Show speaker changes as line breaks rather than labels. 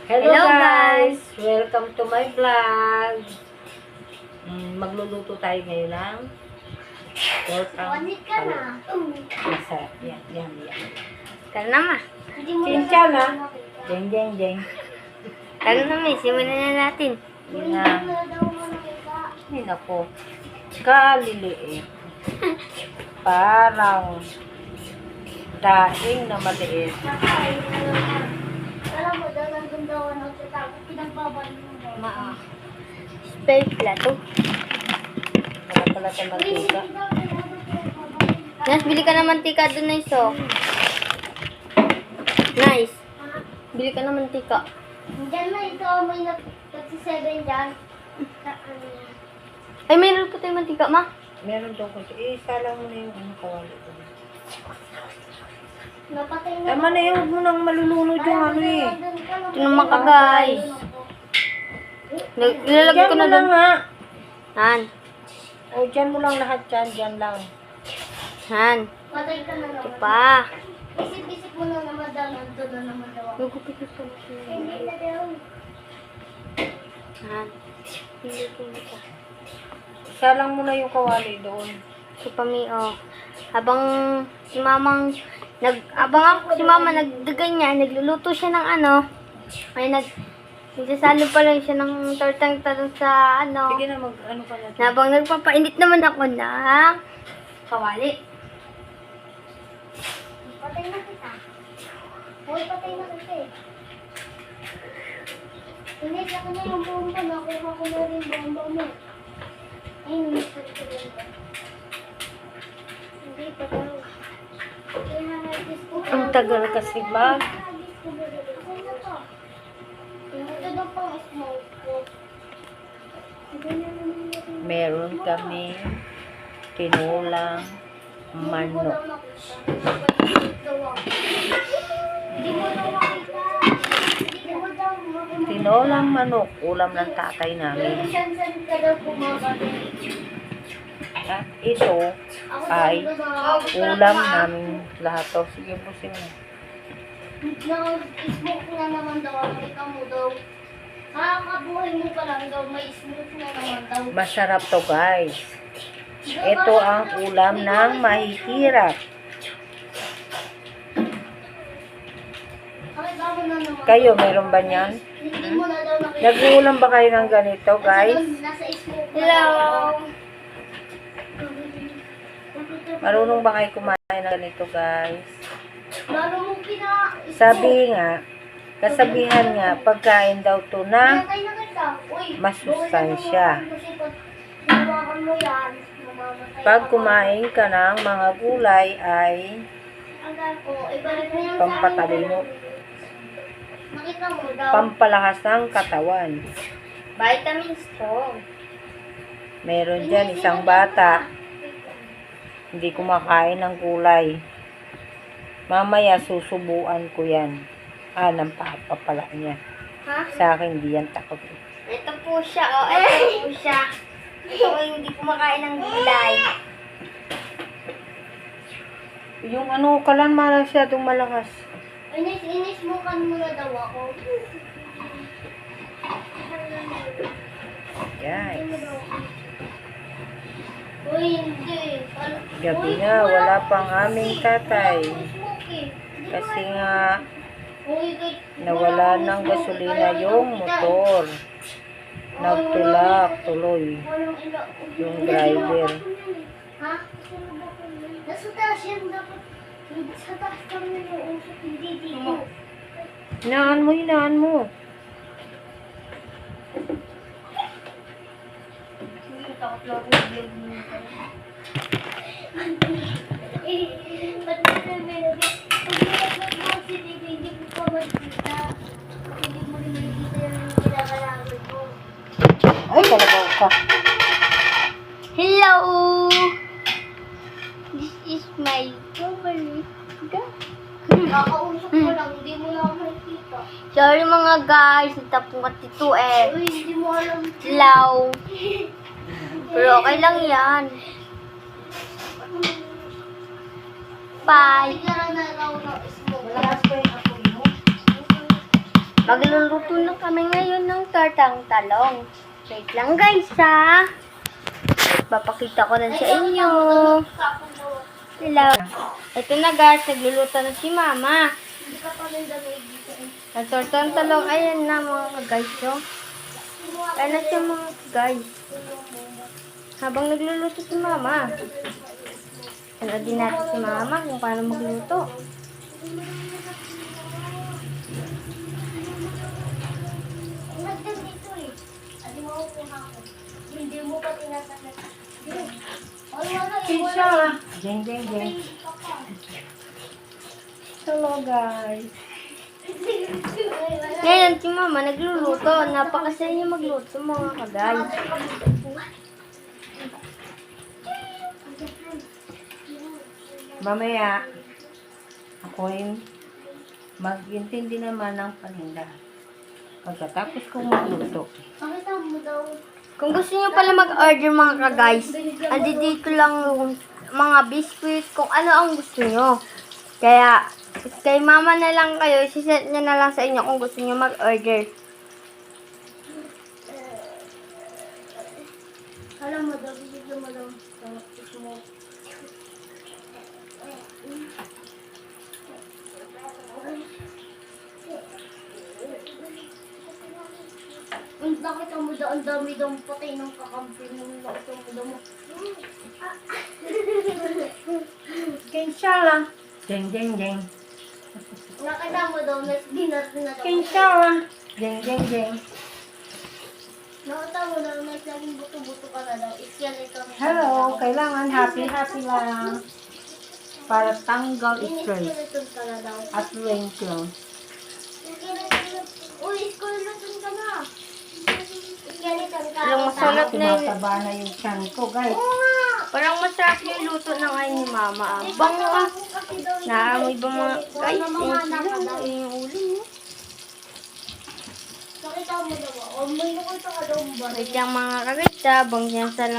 Hello guys! Welcome to my vlog. Magluluto tayo ngayon ng pork ang masarap. Yan.
Tara na ma.
Chinchan na. Jeng.
Tara na ma. Simulan na natin.
Yan na. Yan ako. Kaliliit. Parang daing na maliit.
Alam mo, daw nandun daw ano sa tapos pinagbabal mo daw.
Spare plato.
Wala pala sa mantika.
Nice, bili ka ng mantika doon, Nice, oh. Nice. Bili ka ng mantika.
Diyan na ito, may nag-7 dyan.
Ay, mayroon po tayong mantika, ma.
Meron daw ko. Isala mo na yung kawali ko.
Napatay na.
Tama na yun. Huwag mo nang malulunod yung ano eh.
Ito naman ka, guys. Nilalagay ko na doon.
nga.
Han.
O, dyan mo lang lahat dyan. Dyan lang.
Han.
Patay ka na
Ito
naman.
pa.
Isip-isip mo na naman daw, nandun na naman daw ako.
Nagupit ko na siya.
Hindi na daw.
Han. Hindi ko na siya.
Isalang mo na yung kawali doon.
Si Pami, oh. Habang si Mamang, si Mama nagganyan, nagluluto siya ng ano, ay nagsasalo pa lang siya ng tortang talong sa ano.
Sige na, ano ka na.
Habang nagpapainit naman ako ng kawali.
Patay na kita. Hoy, patay na kita eh. Inis ako na yung bomba. Nakuha ko na rin bomba mo. Ay, inis ko rin ba? Hindi pa daw.
Ang tagal kasi ba?
Ito daw pang smoke ko.
Meron kami tinulang manok.
Hindi mo daw makita. Hindi mo daw makita.
Tinulang manok. Ulam ng tatay namin.
Saan ka daw kumakain?
At ito ay ulam namin lahat. O, sige po mo.
Nag-smoke na naman daw. Nakita mo daw. Kakabuhay mo pa lang daw. May smoke na naman daw.
Masarap to guys. Ito ang ulam ng mahihirap.
Nakita mo na naman.
Kayo, meron ba niyan?
Hindi mo na daw nakita.
Nag-uulam ba kayo ng ganito guys?
Nasa smoke na
Hello!
daw.
Marunong ba kayo kumain ng ganito guys?
Lalo mo
Sabi nga, kasabihan nga, pagkain daw to na
Pinatay na kita. Uy,
masustansya.
kasi pag hinawakan mo yan, mamamatay
Pag
ka.
kumain ka ng mga gulay ay
Agad ko, ibalik mo yan
pampatalino,
Nakita mo daw.
pampalakas ng katawan.
Vitamin strong.
Meron dyan isang bata, hindi kumakain ng gulay. Mamaya susubuan ko yan. Ng papa pala niya.
Ha?
Sa akin, hindi yan takot.
Ito po siya, oh. Ito po siya. Ito po yung hindi kumakain ng gulay.
Yung ano, kalan masyadong malakas.
Inis mo kan muna daw ako.
Guys,
Uy, hindi.
gabi na, wala pang aming tatay. Kasi nga, nawala ng gasolina yung motor. Nagtulak tuloy yung driver.
Ha? Nasa taas yan dapat. Sa taas kami nag-uusap, hindi dito.
Hinaan mo.
Ba't ka na meron? Pag mo si Bibi, hindi mo pa makita. Hindi mo rin makikita yung kinakalaman ko.
Ay, kalabaw ka.
Hello! This is my favorite.
Kakausap mo lang, hindi mo lang makikita.
Sorry mga guys, natapungat ito eh.
Uy, hindi mo alam.
Hello! Pero okay lang yan. Bye!
Bigla lang na raw na smoke.
Malakas pa yung apoy mo.
Magluluto na kami ngayon ng tortang talong. Wait lang guys ha. Papakita ko na sa inyo. Hello. Ito na guys, nagluluto na si mama. Ang tortang talong, ayan na mga guys. Oh. Ayan na siya mga guys. Habang nagluluto si mama. Ano din natin si mama kung paano magluto.
Hindi mo pa tinatanong.
Kisha. Jeng, jeng, jeng. Hello guys.
Ngayon si mama nagluluto. Napakasaya niya magluto mga kagay.
Mamaya, ako'y mag-intindi naman ng paninda. Pagkatapos kong magluto.
Pakita mo daw.
Kung gusto niyo pala mag-order mga ka-guys, andi dito lang yung mga biscuit, kung ano ang gusto niyo. Kaya, kay mama na lang kayo, isiset niya na lang sa inyo kung gusto niyo mag-order.
Alam mo daw, bigyan mo daw. Mo. Ang nakita mo daw, ang dami daw patay ng kakampi mo. Nakita mo daw mo.
Kisha lang. Jeng, jeng, jeng.
Nakita mo daw, dinar na daw.
Kisha lang. Jeng, jeng, jeng.
Nakita mo daw, naging buto-buto ka na daw. Skeleton na
Hello, kailangan happy-happy lang. Para tanggal stress
Skeleton ka na daw.
at wrinkles.
Uy, skeleton ka na. Skeleton ka
Alam mo, sarap na yun.
Tumataba na yung tiyan ko, guys.
Parang masarap yung luto ng ay ni mama. Bango ah. Naamoy ba mga guys? Yung ulo niya.
Nakita mo daw, may nakita ka daw ba?
Wait lang mga kagay, bang yan sa lang